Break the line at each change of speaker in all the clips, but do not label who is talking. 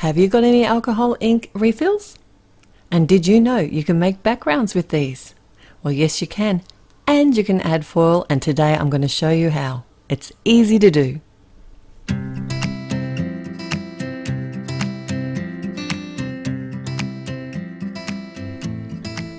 Have you got any alcohol ink refills? And did you know you can make backgrounds with these? Well, yes you can. And you can add foil, and today I'm going to show you how. It's easy to do.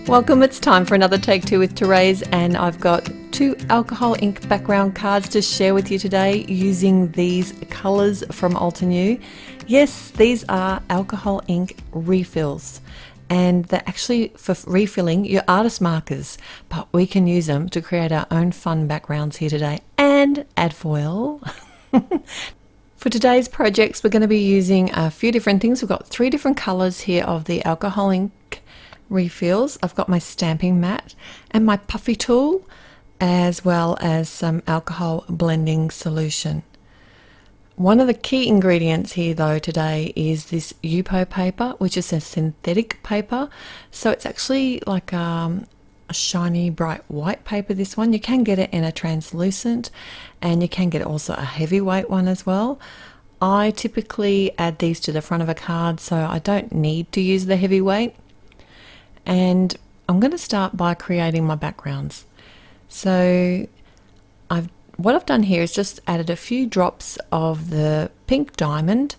Welcome, it's time for another Take Two with Therese, and I've got 2 alcohol ink background cards to share with you today using these colours from Altenew. Yes, these are alcohol ink refills, and they're actually for refilling your artist markers, but we can use them to create our own fun backgrounds here today and add foil. For today's projects, we're going to be using a few different things. We've got 3 different colours here of the alcohol ink refills. I've got my stamping mat and my puffy tool, as well as some alcohol blending solution. One of the key ingredients here though today is this Yupo paper, which is a synthetic paper. So it's actually like a shiny bright white paper, this one. You can get it in a translucent, and you can get also a heavyweight one as well. I typically add these to the front of a card, so I don't need to use the heavyweight. And I'm going to start by creating my backgrounds. So what I've done here is just added a few drops of the pink diamond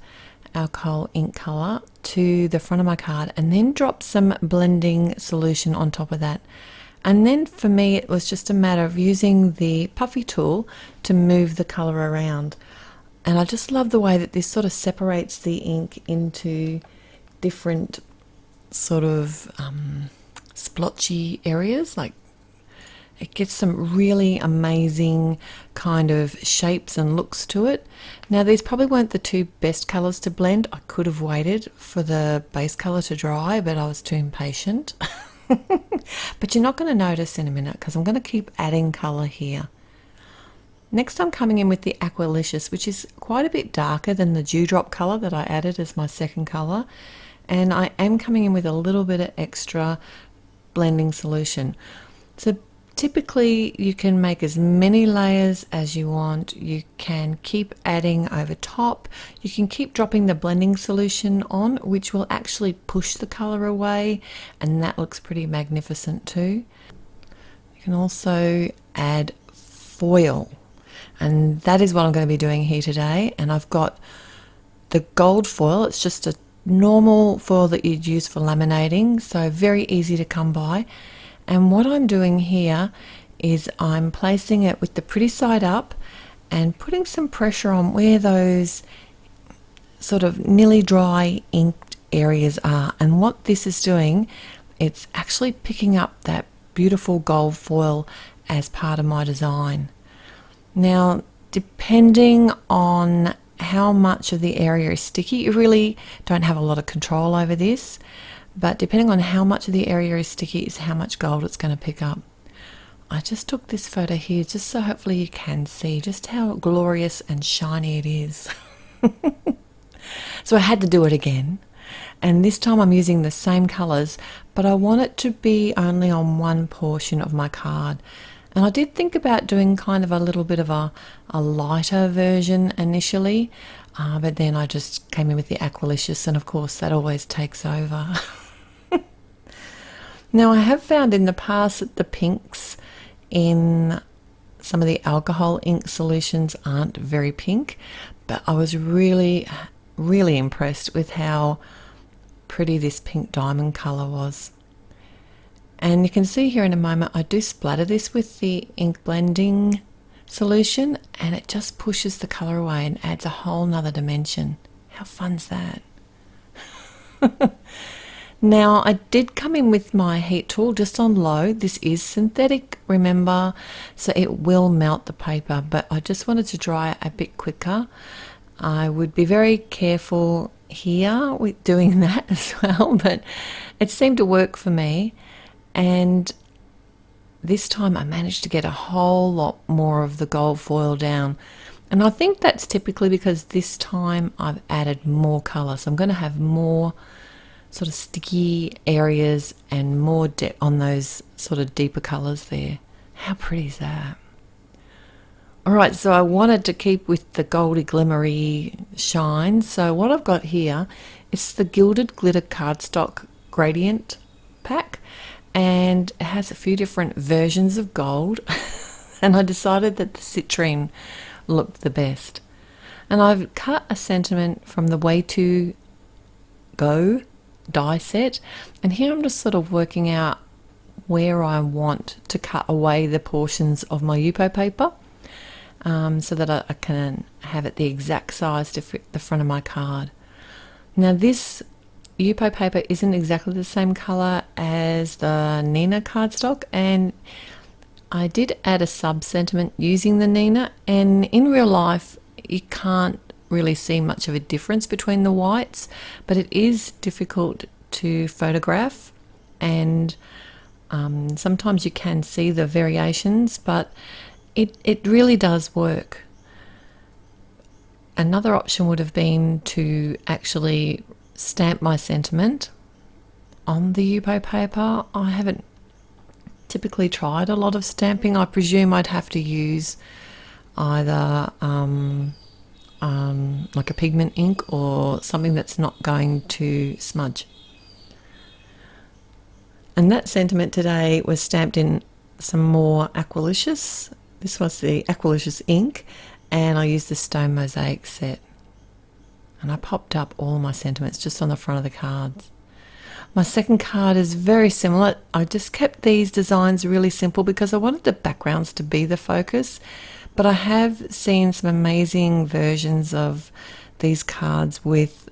alcohol ink color to the front of my card, and then dropped some blending solution on top of that. And then for me it was just a matter of using the puffy tool to move the color around. And I just love the way that this sort of separates the ink into different sort of splotchy areas. Like, it gets some really amazing kind of shapes and looks to it. Now these probably weren't the 2 best colors to blend. I could have waited for the base color to dry, but I was too impatient. But you're not going to notice in a minute, because I'm going to keep adding color here. Next I'm coming in with the Aqualicious, which is quite a bit darker than the Dewdrop color that I added as my second color. And I am coming in with a little bit of extra blending solution. So typically you can make as many layers as you want. You can keep adding over top. You can keep dropping the blending solution on, which will actually push the color away, and that looks pretty magnificent too. You can also add foil, and that is what I'm going to be doing here today. And I've got the gold foil. It's just a normal foil that you'd use for laminating, so very easy to come by. And what I'm doing here is I'm placing it with the pretty side up and putting some pressure on where those sort of nearly dry inked areas are. And what this is doing, it's actually picking up that beautiful gold foil as part of my design. Now, depending on how much of the area is sticky, you really don't have a lot of control over this, but depending on how much of the area is sticky is how much gold it's going to pick up. I just took this photo here just so hopefully you can see just how glorious and shiny it is. So I had to do it again, and this time I'm using the same colors, but I want it to be only on one portion of my card. And I did think about doing kind of a little bit of a lighter version initially, but then I just came in with the Aqualicious, and of course that always takes over. Now I have found in the past that the pinks in some of the alcohol ink solutions aren't very pink, but I was really impressed with how pretty this pink diamond color was. And you can see here in a moment I do splatter this with the ink blending solution, and it just pushes the color away and adds a whole nother dimension. How fun's that? Now I did come in with my heat tool just on low. This is synthetic, remember, so it will melt the paper, but I just wanted to dry it a bit quicker. I would be very careful here with doing that as well, but it seemed to work for me. And this time I managed to get a whole lot more of the gold foil down. And I think that's typically because this time I've added more colour. So I'm going to have more sort of sticky areas and more depth on those sort of deeper colours there. How pretty is that? Alright, so I wanted to keep with the goldy glimmery shine, so what I've got here is the Gilded Glitter Cardstock Gradient pack, and it has a few different versions of gold and I decided that the citrine looked the best. And I've cut a sentiment from the Way to Go die set, and here I'm just sort of working out where I want to cut away the portions of my Yupo paper. So that I can have it the exact size to fit the front of my card. Now this Yupo paper isn't exactly the same colour as the Neenah cardstock, and I did add a sub-sentiment using the Neenah, and in real life you can't really see much of a difference between the whites, but it is difficult to photograph, and sometimes you can see the variations, but it really does work. Another option would have been to actually stamp my sentiment on the Yupo paper. I haven't typically tried a lot of stamping. I presume I'd have to use either like a pigment ink or something that's not going to smudge. And that sentiment today was stamped in some more Aqualicious. This was the Aqualicious ink, and I used the Stone Mosaic set. And I popped up all my sentiments just on the front of the cards. My second card is very similar. I just kept these designs really simple because I wanted the backgrounds to be the focus, but I have seen some amazing versions of these cards with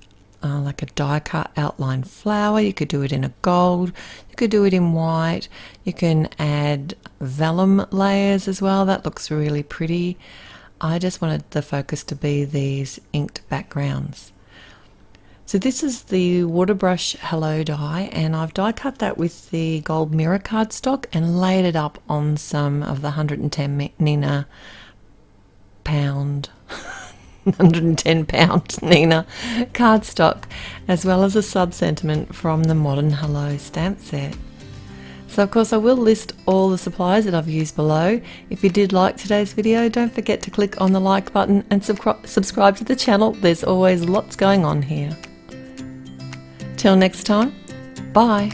like a die cut outline flower. You could do it in a gold, you could do it in white, you can add vellum layers as well. That looks really pretty. I just wanted the focus to be these inked backgrounds. So this is the Waterbrush Hello Die, and I've die cut that with the gold mirror cardstock and laid it up on some of the 110 Neenah pound 110 pound Neenah cardstock, as well as a sub-sentiment from the Modern Hello stamp set. So of course I will list all the supplies that I've used below. If you did like today's video, don't forget to click on the like button and subscribe to the channel. There's always lots going on here. Till next time, bye.